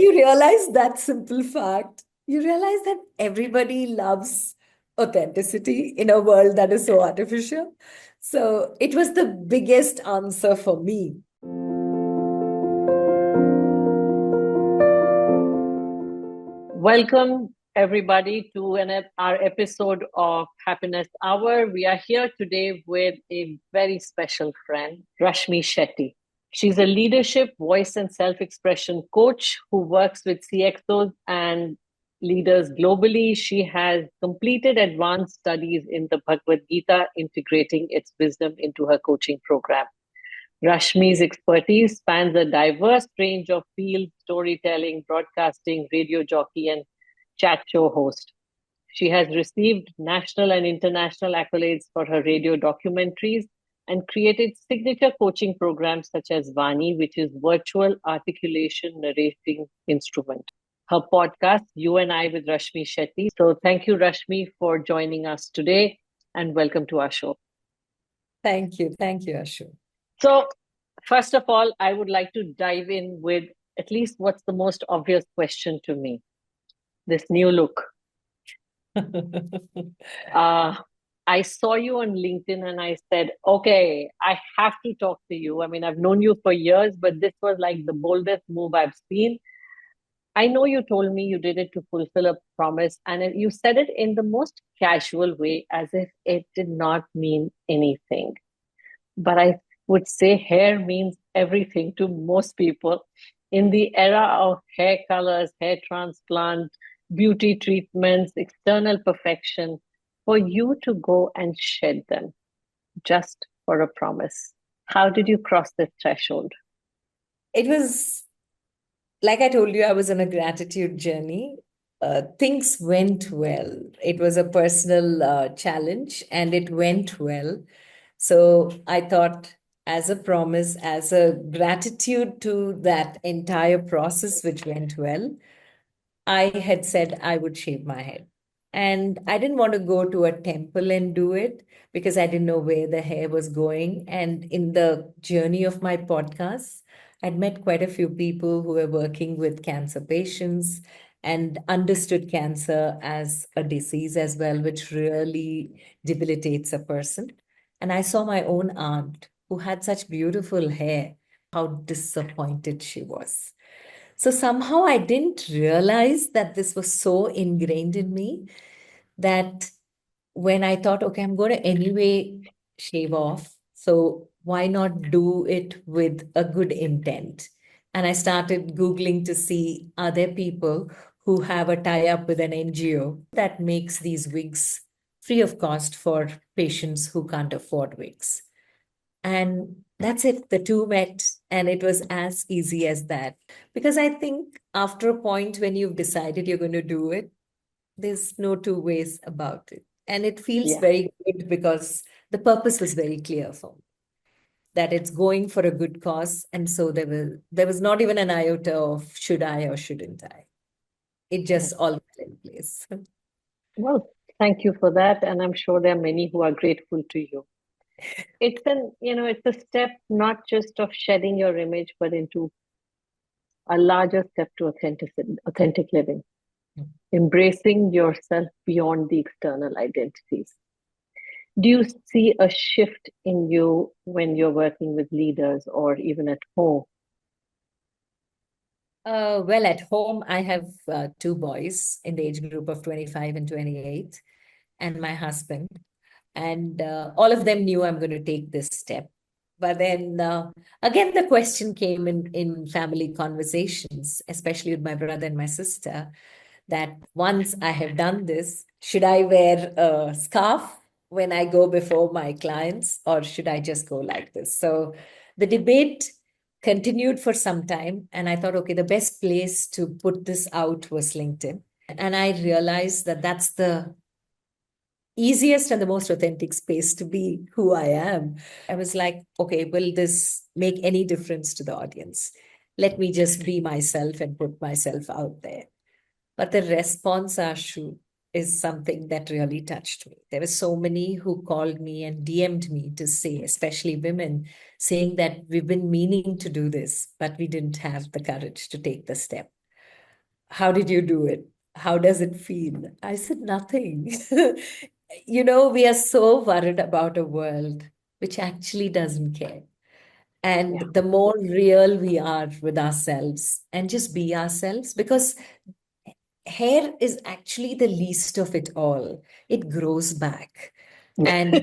You realize that simple fact. You realize that everybody loves authenticity in a world that is so artificial. So it was the biggest answer for me. Welcome, everybody, to our episode of Happiness Hour. We are here today with a very special friend, Rashmi Shetty. She's a leadership, voice, and self expression coach who works with CXOs and leaders globally. She has completed advanced studies in the Bhagavad Gita, integrating its wisdom into her coaching program. Rashmi's expertise spans a diverse range of fields: storytelling, broadcasting, radio jockey, and chat show host. She has received national and international accolades for her radio documentaries and created signature coaching programs such as Vani, which is virtual articulation narrating instrument. Her podcast, You and I with Rashmi Shetty. So thank you, Rashmi, for joining us today and welcome to our show. Thank you. Thank you, Ashu. So, first of all, I would like to dive in with at least what's the most obvious question to me: this new look. Uh, I saw you on LinkedIn and I said, okay, I have to talk to you. I mean, I've known you for years, but this was like the boldest move I've seen. I know you told me you did it to fulfill a promise, and you said it in the most casual way, as if it did not mean anything. But I would say hair means everything to most people. In the era of hair colors, hair transplant, beauty treatments, external perfection, for you to go and shed them just for a promise. How did you cross this threshold? It was, like I told you, I was on a gratitude journey. Things went well. It was a personal challenge and it went well. So I thought, as a promise, as a gratitude to that entire process, which went well, I had said I would shave my head. And I didn't want to go to a temple and do it because I didn't know where the hair was going. And in the journey of my podcast, I'd met quite a few people who were working with cancer patients and understood cancer as a disease as well, which really debilitates a person. And I saw my own aunt who had such beautiful hair, how disappointed she was. So somehow I didn't realize that this was so ingrained in me that when I thought, okay, I'm going to anyway shave off, so why not do it with a good intent? And I started Googling to see, are there people who have a tie-up with an NGO that makes these wigs free of cost for patients who can't afford wigs? And that's it. The two met, and it was as easy as that. Because I think after a point when you've decided you're going to do it, there's no two ways about it. And it feels Yeah. very good because the purpose was very clear for me, that it's going for a good cause. And so there was not even an iota of should I or shouldn't I. It just all fell in place. Well, thank you for that. And I'm sure there are many who are grateful to you. It's a step not just of shedding your image, but into a larger step to authentic living, embracing yourself beyond the external identities. Do you see a shift in you when you're working with leaders or even at home? Well, at home, I have two boys in the age group of 25 and 28, and my husband. And all of them knew I'm going to take this step. But then again, the question came in family conversations, especially with my brother and my sister, that once I have done this, should I wear a scarf when I go before my clients, or should I just go like this? So the debate continued for some time. And I thought, okay, the best place to put this out was LinkedIn. And I realized that that's the easiest and the most authentic space to be who I am. I was like, okay, will this make any difference to the audience? Let me just be myself and put myself out there. But the response, Ashu, is something that really touched me. There were so many who called me and DM'd me to say, especially women, saying that we've been meaning to do this, but we didn't have the courage to take the step. how did you do it? How does it feel? I said, nothing. We are so worried about a world which actually doesn't care. And Yeah. the more real we are with ourselves and just be ourselves, because hair is actually the least of it all. It grows back. And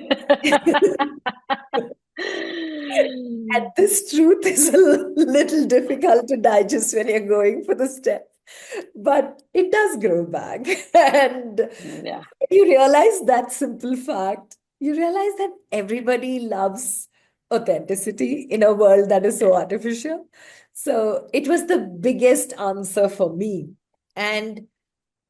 and this truth is a little difficult to digest when you're going for the step, but it does grow back. And Yeah. when you realize that simple fact, you realize that everybody loves authenticity in a world that is so artificial. So it was the biggest answer for me. And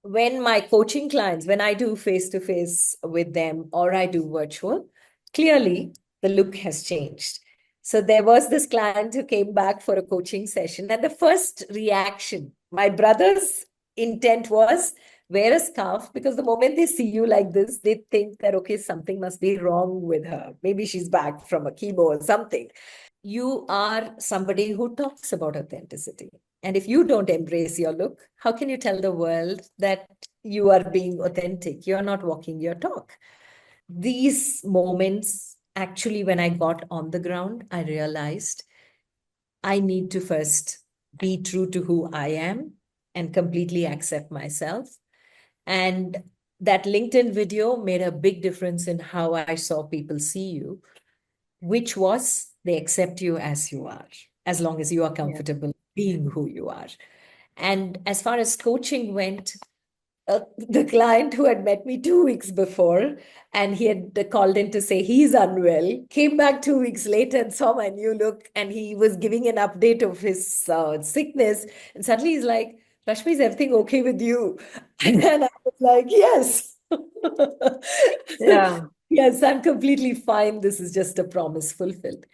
when my coaching clients, when I do face to face with them or I do virtual, clearly the look has changed. So there was this client who came back for a coaching session, and the first reaction, my brother's intent was wear a scarf, because the moment they see you like this, they think that, okay, something must be wrong with her. Maybe she's back from a chemo or something. You are somebody who talks about authenticity. And if you don't embrace your look, how can you tell the world that you are being authentic? You're not walking your talk. These moments, actually, when I got on the ground, I realized I need to first be true to who I am and completely accept myself. And that LinkedIn video made a big difference in how I saw people see you, which was they accept you as you are, as long as you are Yeah. comfortable being who you are. And as far as coaching went, the client who had met me 2 weeks before and he had called in to say he's unwell came back 2 weeks later and saw my new look, and he was giving an update of his sickness, and suddenly he's like, Rashmi, is everything okay with you? And then I was like, yes. Yeah. Yes, I'm completely fine. This is just a promise fulfilled.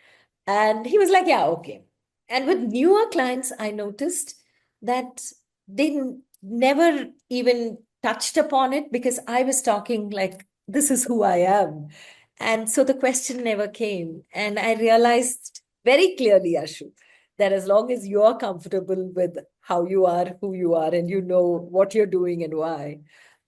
And he was like, yeah, okay. And with newer clients, I noticed that they never even touched upon it because I was talking like, this is who I am. And so the question never came. And I realized very clearly, Ashu, that as long as you're comfortable with how you are, who you are, and you know what you're doing and why,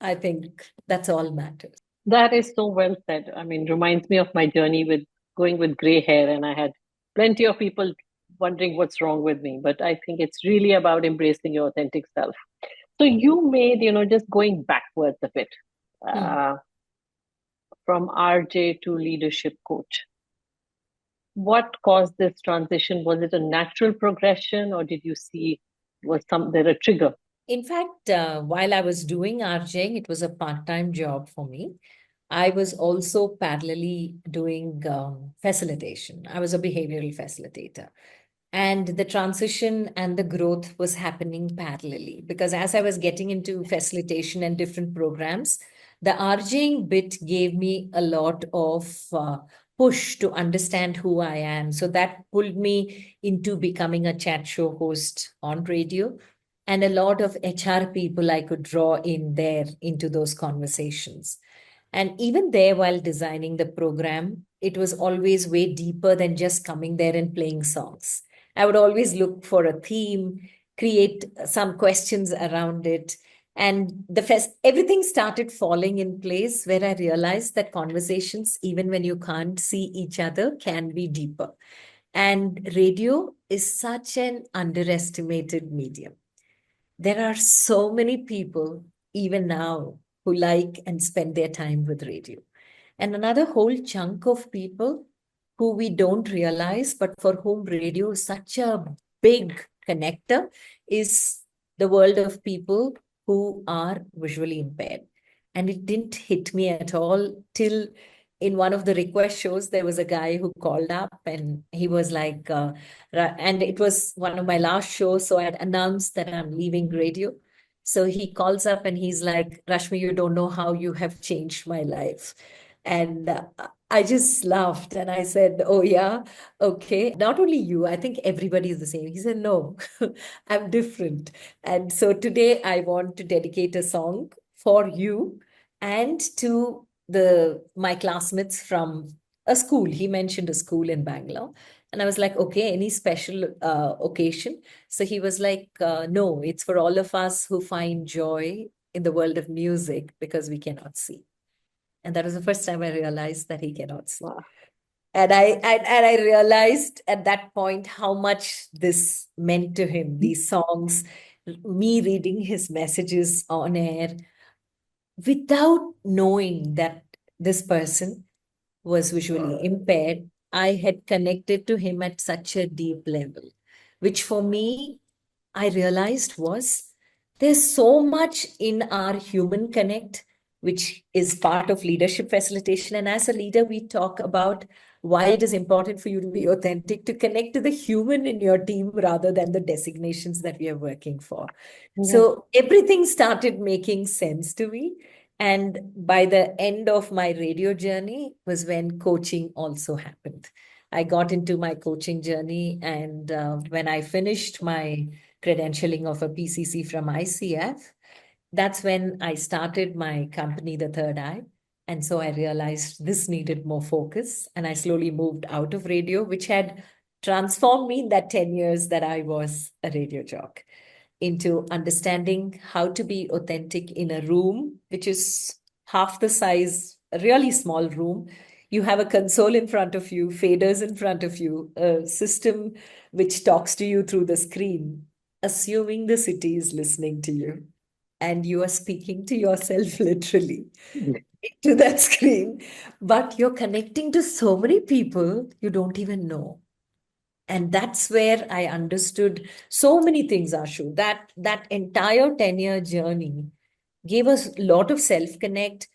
I think that's all matters. That is so well said. I mean, reminds me of my journey with going with gray hair, and I had plenty of people wondering what's wrong with me. But I think it's really about embracing your authentic self. So you made, just going backwards a bit, Hmm. uh, from RJ to leadership coach. What caused this transition? Was it a natural progression, or did you see was there a trigger? In fact, while I was doing RJing, it was a part-time job for me. I was also parallelly doing facilitation. I was a behavioral facilitator. And the transition and the growth was happening parallelly because as I was getting into facilitation and different programs, the RJing bit gave me a lot of push to understand who I am. So that pulled me into becoming a chat show host on radio. And a lot of HR people I could draw in there into those conversations. And even there, while designing the program, it was always way deeper than just coming there and playing songs. I would always look for a theme, create some questions around it. And everything started falling in place where I realized that conversations, even when you can't see each other, can be deeper. And radio is such an underestimated medium. There are so many people, even now, who like and spend their time with radio. And another whole chunk of people who we don't realize, but for whom radio is such a big connector, is the world of people who are visually impaired. And it didn't hit me at all till in one of the request shows, there was a guy who called up and he was like, and it was one of my last shows. So I had announced that I'm leaving radio. So he calls up and he's like, Rashmi, you don't know how you have changed my life. And I just laughed and I said, oh, yeah, okay. Not only you, I think everybody is the same. He said, no, I'm different. And so today I want to dedicate a song for you and to my classmates from a school. He mentioned a school in Bangalore. And I was like, okay, any special occasion? So he was like, no, it's for all of us who find joy in the world of music because we cannot see. And that was the first time I realized that he cannot see. Wow. And I realized at that point how much this meant to him, these songs, me reading his messages on air without knowing that this person was visually impaired. I had connected to him at such a deep level, which for me, I realized was there's so much in our human connect, which is part of leadership facilitation. And as a leader, we talk about why it is important for you to be authentic, to connect to the human in your team rather than the designations that we are working for. Yeah. So everything started making sense to me. And by the end of my radio journey was when coaching also happened. I got into my coaching journey, and when I finished my credentialing of a PCC from ICF, that's when I started my company, The Third Eye. And so I realized this needed more focus. And I slowly moved out of radio, which had transformed me in that 10 years that I was a radio jock, into understanding how to be authentic in a room, which is half the size, a really small room. You have a console in front of you, faders in front of you, a system which talks to you through the screen, assuming the city is listening to you. And you are speaking to yourself literally to that screen, but you're connecting to so many people you don't even know. And that's where I understood so many things, Ashu. That entire 10-year journey gave us a lot of self-connect,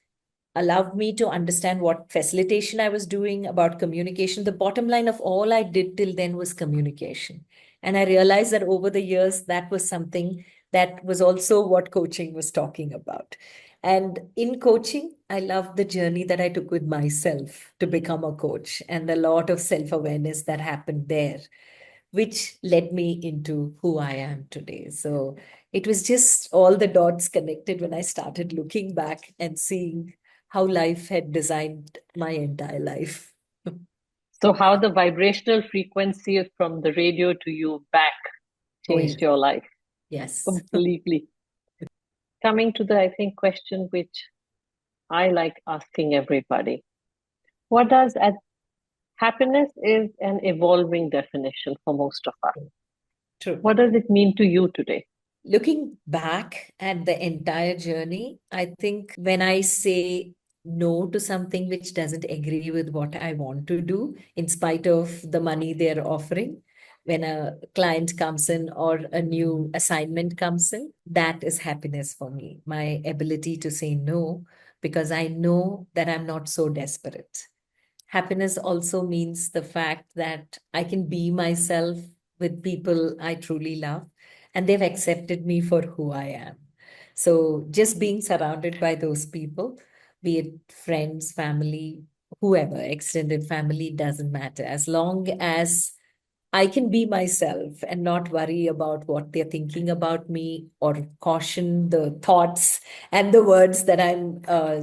allowed me to understand what facilitation I was doing about communication. The bottom line of all I did till then was communication. And I realized that over the years, that was something that was also what coaching was talking about. And in coaching, I loved the journey that I took with myself to become a coach and a lot of self awareness that happened there, which led me into who I am today. So it was just all the dots connected when I started looking back and seeing how life had designed my entire life. So, how the vibrational frequency from the radio to you back Oh, changed yes. your life Yes. completely. Coming to the, I think, question which I like asking everybody. What does happiness is an evolving definition for most of us. True. What does it mean to you today? Looking back at the entire journey, I think when I say no to something which doesn't agree with what I want to do, in spite of the money they're offering, when a client comes in or a new assignment comes in, that is happiness for me. My ability to say no because I know that I'm not so desperate. Happiness also means the fact that I can be myself with people I truly love and they've accepted me for who I am. So just being surrounded by those people, be it friends, family, whoever, extended family, doesn't matter. As long as I can be myself and not worry about what they're thinking about me or caution the thoughts and the words that I'm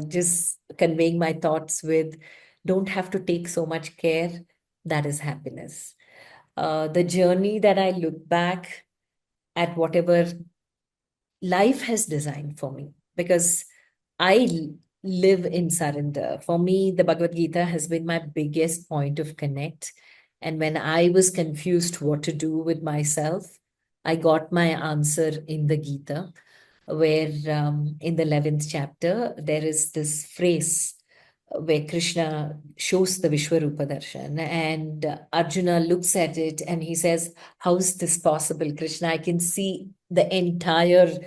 just conveying my thoughts with. Don't have to take so much care. That is happiness. The journey that I look back at whatever life has designed for me because live in surrender. For me, the Bhagavad Gita has been my biggest point of connect. And when I was confused what to do with myself, I got my answer in the Gita, where in the 11th chapter, there is this phrase where Krishna shows the Vishwarupa Darshan and Arjuna looks at it and he says, how is this possible, Krishna? I can see the entire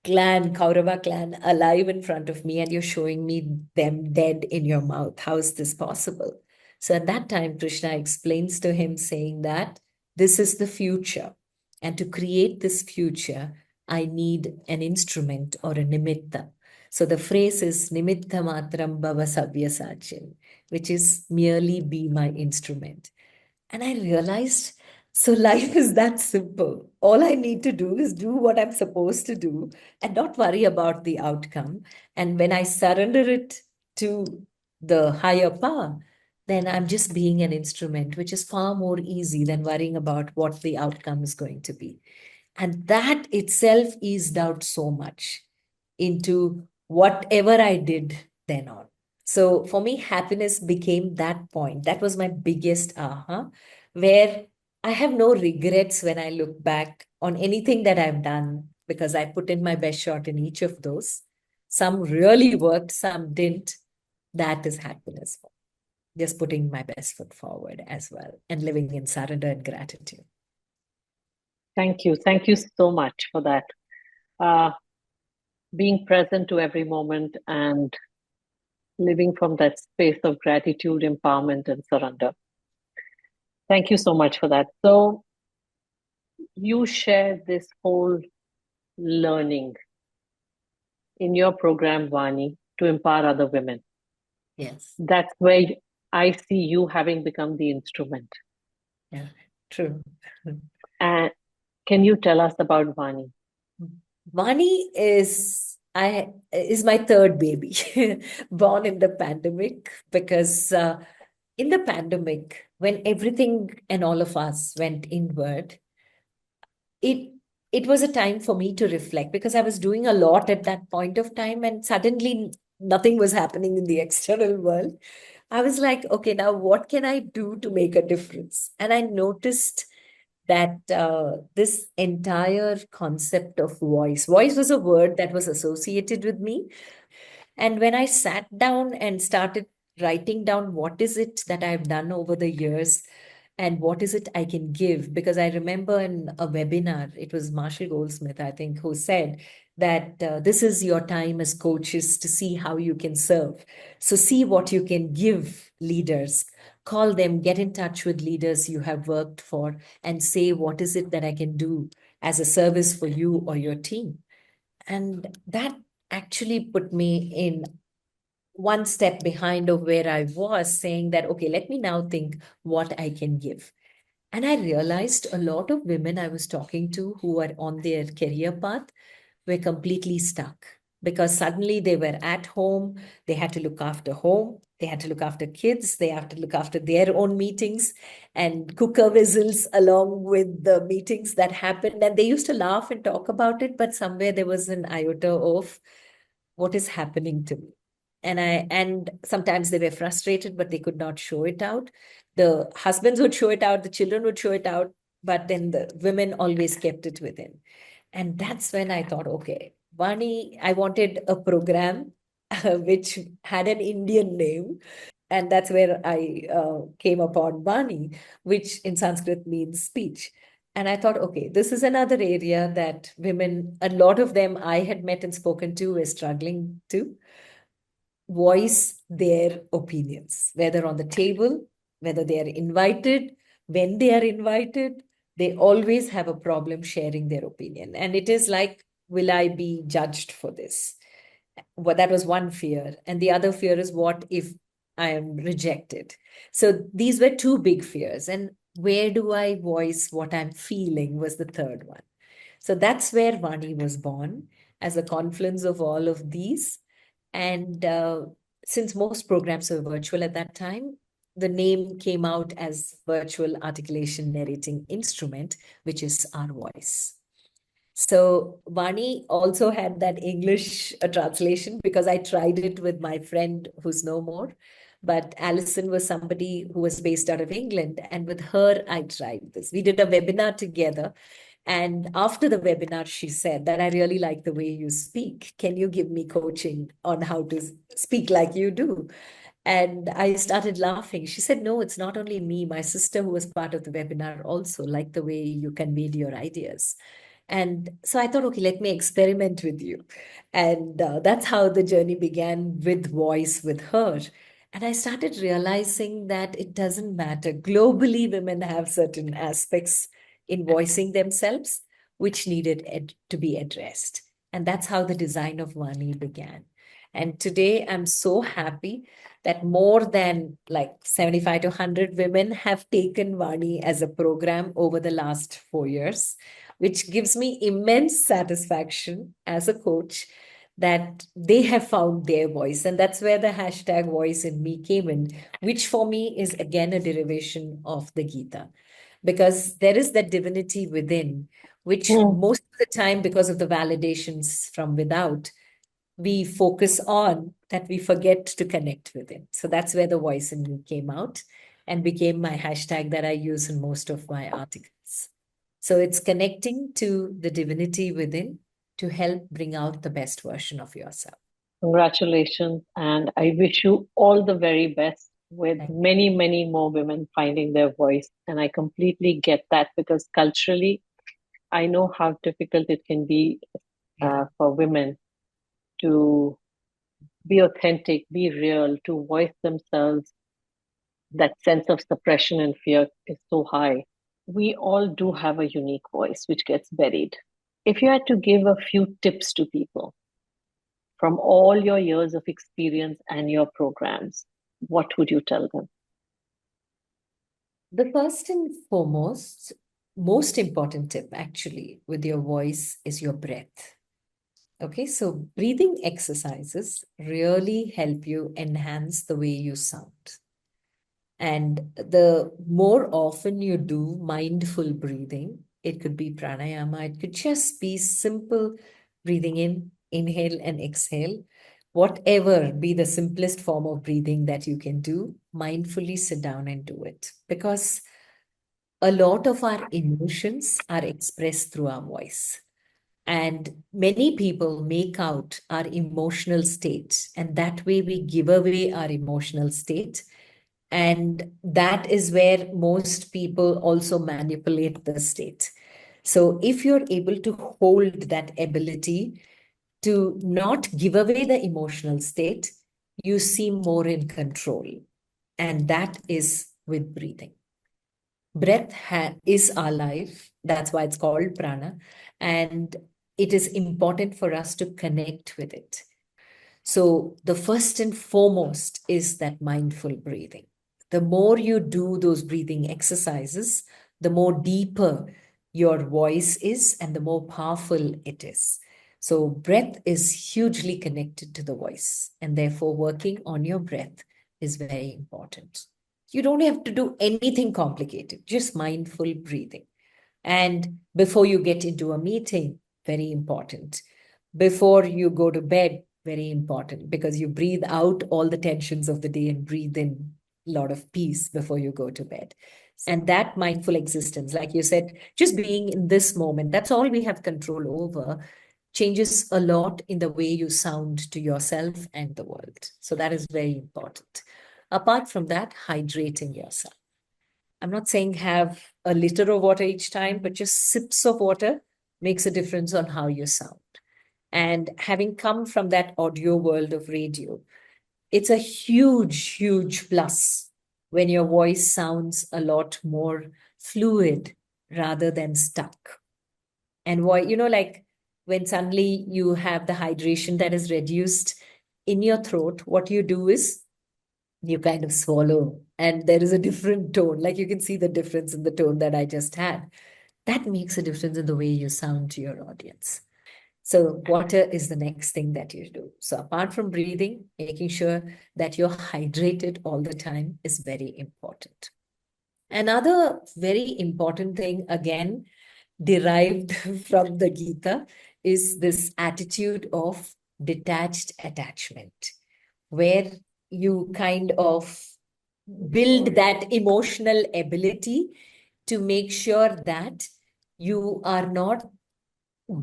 clan, Kaurava clan, alive in front of me, and you're showing me them dead in your mouth. How is this possible? So at that time, Krishna explains to him, saying that this is the future. And to create this future, I need an instrument or a nimitta. So the phrase is nimitta matram bhava savyasachin, which is merely be my instrument. And I realized, so life is that simple. All I need to do is do what I'm supposed to do and not worry about the outcome. And when I surrender it to the higher power, then I'm just being an instrument, which is far more easy than worrying about what the outcome is going to be. And that itself eased out so much into whatever I did then on. So for me, happiness became that point. That was my biggest aha, where I have no regrets when I look back on anything that I've done because I put in my best shot in each of those. Some really worked, some didn't. That is happiness. Just putting my best foot forward as well and living in surrender and gratitude. Thank you. Thank you so much for that. Uh, being present to every moment and living from that space of gratitude, empowerment, and surrender. Thank you so much for that. So, you share this whole learning in your program, Vani, to empower other women. Yes. That's where I see you having become the instrument. Yeah, true. And can you tell us about Vani? Vani is my third baby, born in the pandemic because in the pandemic, when everything and all of us went inward, it it was a time for me to reflect because I was doing a lot at that point of time, and suddenly nothing was happening in the external world. I was like, okay, now what can I do to make a difference? And I noticed that this entire concept of voice was a word that was associated with me. And when I sat down and started writing down what is it that I've done over the years and what is it I can give, because I remember in a webinar, it was Marshall Goldsmith, I think, who said that this is your time as coaches to see how you can serve. So see what you can give leaders. Call them, get in touch with leaders you have worked for, and say, what is it that I can do as a service for you or your team? And that actually put me in one step behind of where I was, saying that, okay, let me now think what I can give. And I realized a lot of women I was talking to who were on their career path were completely stuck because suddenly they were at home, they had to look after home, they had to look after kids, they have to look after their own meetings and cooker whistles along with the meetings that happened. And they used to laugh and talk about it, but somewhere there was an iota of what is happening to me. And sometimes they were frustrated, but they could not show it out. The husbands would show it out, the children would show it out, but then the women always kept it within. And that's when I thought, okay, Vani, I wanted a program which had an Indian name. And that's where I came upon Vani, which in Sanskrit means speech. And I thought, okay, this is another area that women, a lot of them I had met and spoken to, were struggling to voice their opinions, whether on the table, whether they are invited, when they are invited, they always have a problem sharing their opinion. And it is like, will I be judged for this? Well, that was one fear. And the other fear is, what if I am rejected? So these were two big fears. And where do I voice what I'm feeling was the third one. So that's where Vani was born, as a confluence of all of these. And since most programs were virtual at that time, the name came out as Virtual Articulation Narrating Instrument, which is our voice. So Vani also had that English translation because I tried it with my friend who's no more. But Alison was somebody who was based out of England. And with her, I tried this. We did a webinar together. And after the webinar, she said that I really like the way you speak. Can you give me coaching on how to speak like you do? And I started laughing. She said, no, it's not only me. My sister, who was part of the webinar, also liked the way you conveyed your ideas. And so I thought, okay, let me experiment with you. And that's how the journey began with voice with her. And I started realizing that it doesn't matter. Globally, women have certain aspects in voicing themselves, which needed to be addressed. And that's how the design of Vani began. And today I'm so happy that more than like 75 to 100 women have taken Vani as a program over the last 4 years, which gives me immense satisfaction as a coach that they have found their voice. And that's where the hashtag voice in me came in, which for me is again a derivation of the Gita, because there is that divinity within, which Hmm. most of the time, because of the validations from without, we focus on, that we forget to connect with it. So that's where the voice in me came out and became my hashtag that I use in most of my articles. So it's connecting to the divinity within to help bring out the best version of yourself. Congratulations, and I wish you all the very best with Thank many, many more women finding their voice. And I completely get that because culturally, I know how difficult it can be you. for women to be authentic, be real, to voice themselves. That sense of suppression and fear is so high. We all do have a unique voice which gets buried. If you had to give a few tips to people from all your years of experience and your programs, what would you tell them? The first and foremost, most important tip actually with your voice is your breath. Okay, so breathing exercises really help you enhance the way you sound. And the more often you do mindful breathing, it could be pranayama, it could just be simple breathing in, inhale and exhale. Whatever be the simplest form of breathing that you can do, mindfully sit down and do it. Because a lot of our emotions are expressed through our voice. And many people make out our emotional state, and that way we give away our emotional state. And that is where most people also manipulate the state. So if you're able to hold that ability to not give away the emotional state, you seem more in control. And that is with breathing. Breath is our life. That's why it's called prana. And it is important for us to connect with it. So the first and foremost is that mindful breathing. The more you do those breathing exercises, the more deeper your voice is and the more powerful it is. So breath is hugely connected to the voice, and therefore working on your breath is very important. You don't have to do anything complicated, just mindful breathing. And before you get into a meeting, very important. Before you go to bed, very important, because you breathe out all the tensions of the day and breathe in a lot of peace before you go to bed. And that mindful existence, like you said, just being in this moment, that's all we have control over, changes a lot in the way you sound to yourself and the world. So that is very important. Apart from that, hydrating yourself. I'm not saying have a liter of water each time, but just sips of water makes a difference on how you sound. And having come from that audio world of radio, it's a huge, huge plus when your voice sounds a lot more fluid rather than stuck. And why, like when suddenly you have the hydration that is reduced in your throat, what you do is you kind of swallow and there is a different tone. Like you can see the difference in the tone that I just had. That makes a difference in the way you sound to your audience. So water is the next thing that you do. So apart from breathing, making sure that you're hydrated all the time is very important. Another very important thing, again, derived from the Gita, is this attitude of detached attachment, where you kind of build that emotional ability to make sure that you are not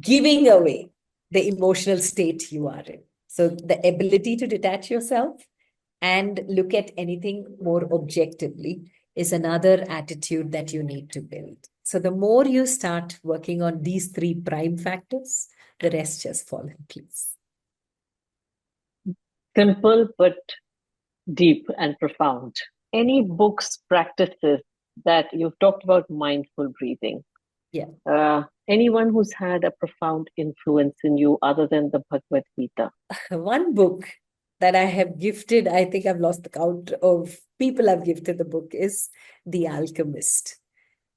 giving away the emotional state you are in. So the ability to detach yourself and look at anything more objectively is another attitude that you need to build. So the more you start working on these three prime factors, the rest just fall in place. Simple but deep and profound. Any books, practices that you've talked about mindful breathing? Yeah. Anyone who's had a profound influence in you other than the Bhagavad Gita? One book that I have gifted, I think I've lost the count of people I've gifted the book, is The Alchemist.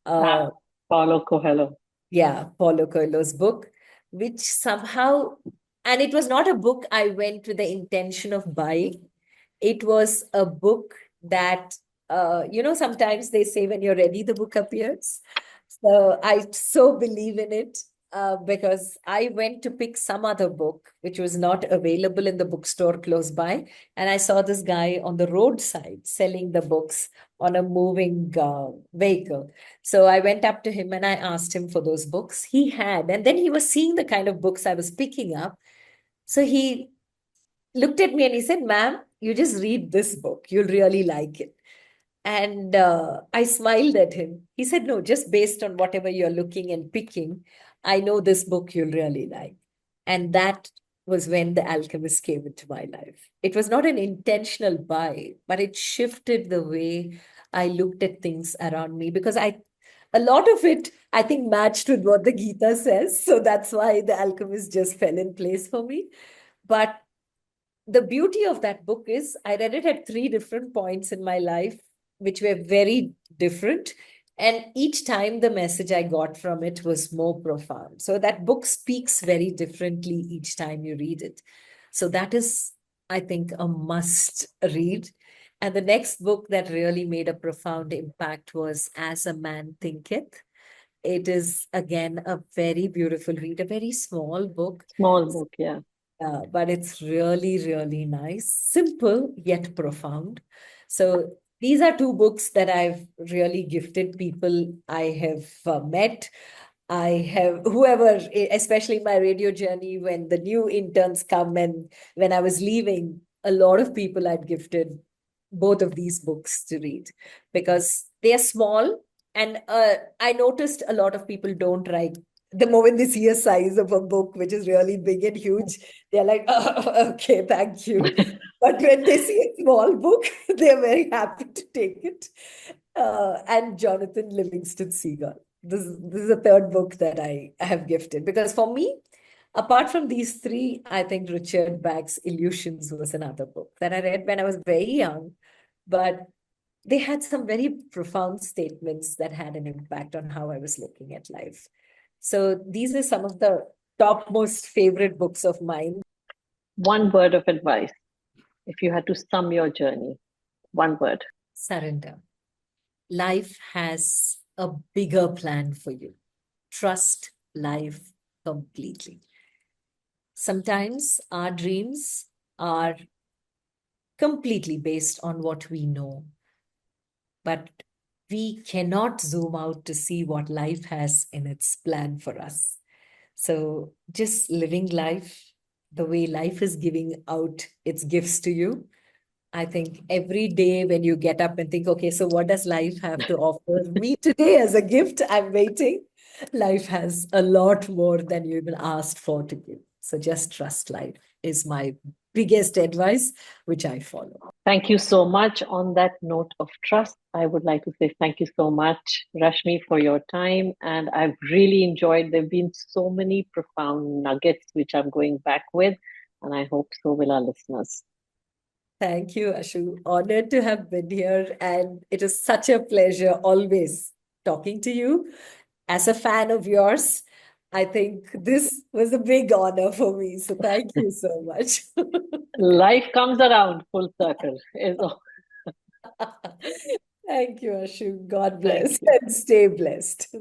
Uh, Paulo Coelho. yeah, Paulo Coelho's book, which somehow And it was not a book I went with the intention of buying. It was a book that, sometimes they say when you're ready, the book appears. So I so believe in it, because I went to pick some other book which was not available in the bookstore close by. And I saw this guy on the roadside selling the books on a moving vehicle. So I went up to him and I asked him for those books. He had, and then he was seeing the kind of books I was picking up. So he looked at me and he said, "Ma'am, you just read this book. You'll really like it." And I smiled at him. He said, "No, just based on whatever you're looking and picking, I know this book you'll really like." And that was when The Alchemist came into my life. It was not an intentional buy, but it shifted the way I looked at things around me, because a lot of it, I think, matched with what the Gita says. So that's why The Alchemist just fell in place for me. But the beauty of that book is I read it at three different points in my life, which were very different. And each time the message I got from it was more profound. So that book speaks very differently each time you read it. So that is, I think, a must read. And the next book that really made a profound impact was As a Man Thinketh. It is, again, a very beautiful read, a very small book. Small book, yeah. But it's really, really nice, simple yet profound. So these are two books that I've really gifted people I have met. I have whoever, especially my radio journey, when the new interns come and when I was leaving, a lot of people I'd gifted both of these books to read because they are small. And I noticed a lot of people don't write. The moment they see a size of a book, which is really big and huge, they're like, "Oh, okay, thank you." But when they see a small book, they're very happy to take it. And Jonathan Livingston Seagull. This is a third book that I have gifted because for me, apart from these three, I think Richard Bag's Illusions was another book that I read when I was very young, but they had some very profound statements that had an impact on how I was looking at life. So these are some of the top most favorite books of mine. One word of advice, if you had to sum your journey, one word. Surrender. Life has a bigger plan for you. Trust life completely. Sometimes our dreams are completely based on what we know, but we cannot zoom out to see what life has in its plan for us. So just living life the way life is giving out its gifts to you. I think every day when you get up and think, okay, so what does life have to offer me today as a gift? I'm waiting. Life has a lot more than you even asked for to give. So just trust life is my biggest advice, which I follow. Thank you so much. On that note of trust, I would like to say thank you so much, Rashmi, for your time. And I've really enjoyed. There have been so many profound nuggets which I'm going back with, and I hope so will our listeners. Thank you, Ashu. Honored to have been here. And it is such a pleasure always talking to you. As a fan of yours, I think this was a big honor for me. So thank you so much. Life comes around full circle. Is all. Thank you, Ashu. God Thank bless you. and stay blessed.